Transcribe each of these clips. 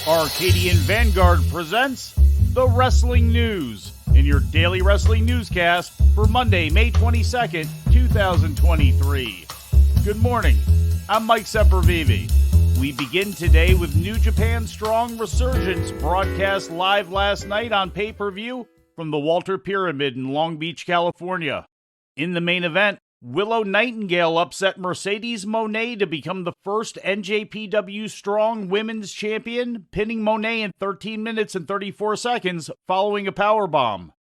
Arcadian Vanguard presents The Wrestling News in your daily wrestling newscast for Monday, May 22nd, 2023. Good morning. I'm Mike Sempervive. We begin today with New Japan Strong Resurgence, broadcast live last night on pay-per-view from the Walter Pyramid in Long Beach, California. In the main event, Willow Nightingale upset Mercedes Moné to become the first NJPW Strong Women's Champion, pinning Moné in 13 minutes and 34 seconds following a powerbomb.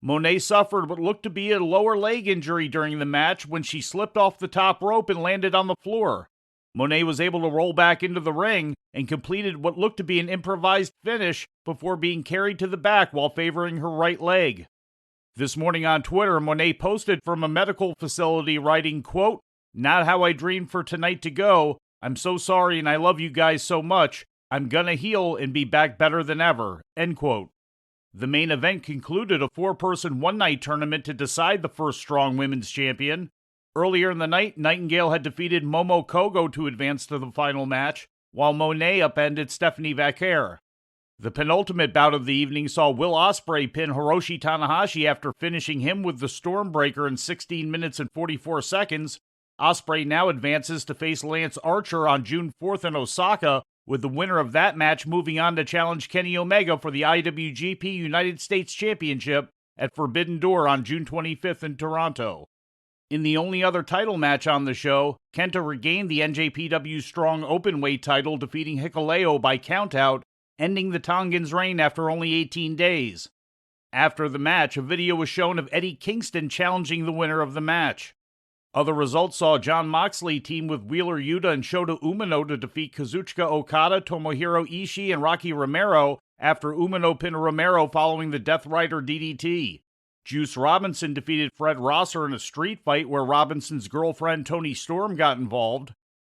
Moné suffered what looked to be a lower leg injury during the match when she slipped off the top rope and landed on the floor. Moné was able to roll back into the ring and completed what looked to be an improvised finish before being carried to the back while favoring her right leg. This morning on Twitter, Moné posted from a medical facility writing, quote, "Not how I dreamed for tonight to go. I'm so sorry and I love you guys so much. I'm gonna heal and be back better than ever," end quote. The main event concluded a 4-person one-night tournament to decide the first Strong Women's Champion. Earlier in the night, Nightingale had defeated Momo Kogo to advance to the final match, while Moné upended Stephanie Vaquer. The penultimate bout of the evening saw Will Ospreay pin Hiroshi Tanahashi after finishing him with the Stormbreaker in 16 minutes and 44 seconds. Ospreay now advances to face Lance Archer on June 4th in Osaka, with the winner of that match moving on to challenge Kenny Omega for the IWGP United States Championship at Forbidden Door on June 25th in Toronto. In the only other title match on the show, Kenta regained the NJPW Strong Openweight title, defeating Hikuleo by countout, ending the Tongan's reign after only 18 days. After the match, a video was shown of Eddie Kingston challenging the winner of the match. Other results saw Jon Moxley team with Wheeler Yuta and Shota Umino to defeat Kazuchika Okada, Tomohiro Ishii, and Rocky Romero after Umino pinned Romero following the Death Rider DDT. Juice Robinson defeated Fred Rosser in a street fight where Robinson's girlfriend Toni Storm got involved.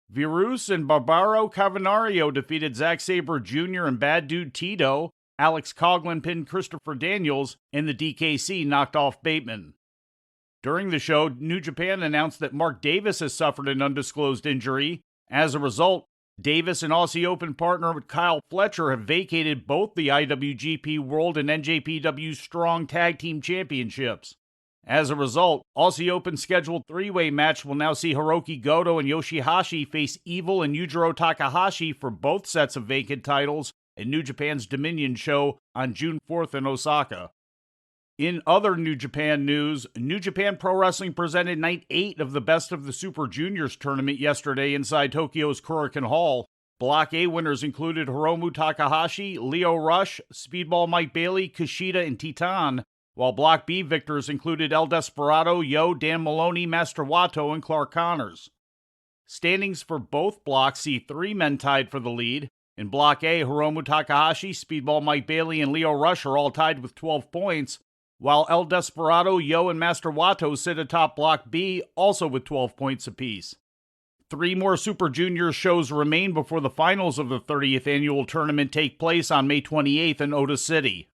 Virus and Barbaro Cavanario defeated Zack Sabre Jr. and Bad Dude Tito. Alex Coughlin pinned Christopher Daniels, and the DKC knocked off Bateman. During the show, New Japan announced that Mark Davis has suffered an undisclosed injury. As a result, Davis and Aussie Open partner Kyle Fletcher have vacated both the IWGP World and NJPW Strong Tag Team Championships. As a result, Aussie Open's scheduled 3-way match will now see Hiroki Goto and Yoshihashi face Evil and Yujiro Takahashi for both sets of vacant titles at New Japan's Dominion show on June 4th in Osaka. In other New Japan news, New Japan Pro Wrestling presented Night 8 of the Best of the Super Juniors tournament yesterday inside Tokyo's Korakuen Hall. Block A winners included Hiromu Takahashi, Leo Rush, Speedball Mike Bailey, Kushida, and Titan, while Block B victors included El Desperado, Yo, Dan Maloney, Master Wato, and Clark Connors. Standings for both blocks see 3 men tied for the lead. In Block A, Hiromu Takahashi, Speedball Mike Bailey, and Leo Rush are all tied with 12 points, while El Desperado, Yo, and Master Wato sit atop Block B, also with 12 points apiece. 3 more Super Juniors shows remain before the finals of the 30th annual tournament take place on May 28th in Oda City.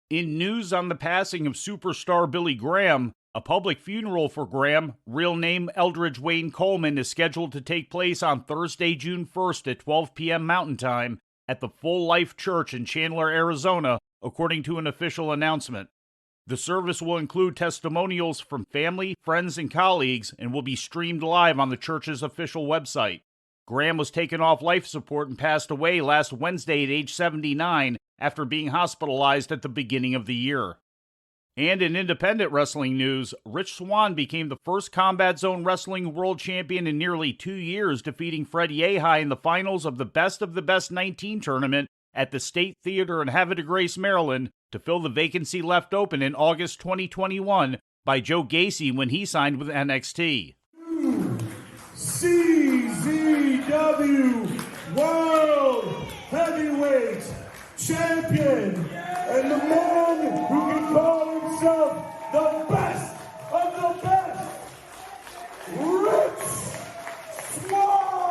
In news on the passing of superstar Billy Graham, a public funeral for Graham, real name Eldridge Wayne Coleman, is scheduled to take place on Thursday, June 1st at 12 p.m. Mountain Time at the Full Life Church in Chandler, Arizona, according to an official announcement. The service will include testimonials from family, friends, and colleagues and will be streamed live on the church's official website. Graham was taken off life support and passed away last Wednesday at age 79 after being hospitalized at the beginning of the year. And in independent wrestling news, Rich Swann became the first Combat Zone Wrestling World Champion in nearly 2 years, defeating Fred Yehi in the finals of the Best of the Best 19 tournament at the State Theater in Havre de Grace, Maryland, to fill the vacancy left open in August 2021 by Joe Gacy when he signed with NXT. CZW World Heavyweight Champion, and the man who can call himself the best of the best, Rich Swann!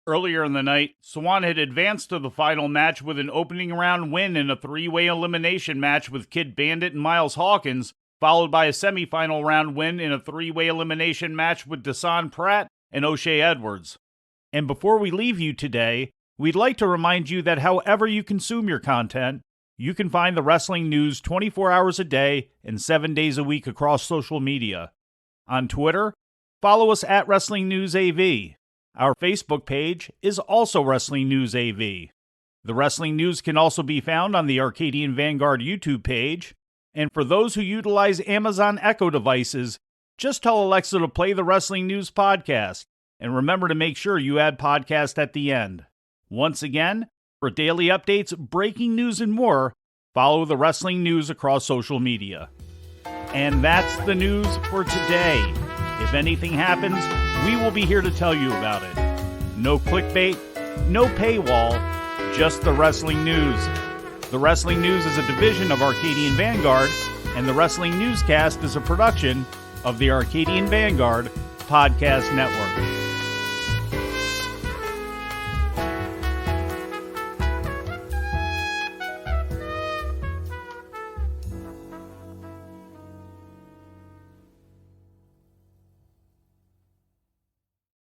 Earlier in the night, Swann had advanced to the final match with an opening round win in a 3-way elimination match with Kid Bandit and Miles Hawkins, followed by a semifinal round win in a 3-way elimination match with Desan Pratt and O'Shea Edwards. And before we leave you today, we'd like to remind you that however you consume your content, you can find the wrestling news 24 hours a day and 7 days a week across social media. On Twitter, follow us at Wrestling News AV. Our Facebook page is also Wrestling News AV. The Wrestling News can also be found on the Arcadian Vanguard YouTube page. And for those who utilize Amazon Echo devices, just tell Alexa to play the Wrestling News podcast. And remember to make sure you add podcast at the end. Once again, for daily updates, breaking news, and more, follow the Wrestling News across social media. And that's the news for today. If anything happens, we will be here to tell you about it. No clickbait, no paywall, just the Wrestling News. The Wrestling News is a division of Arcadian Vanguard, and the Wrestling Newscast is a production of the Arcadian Vanguard Podcast Network.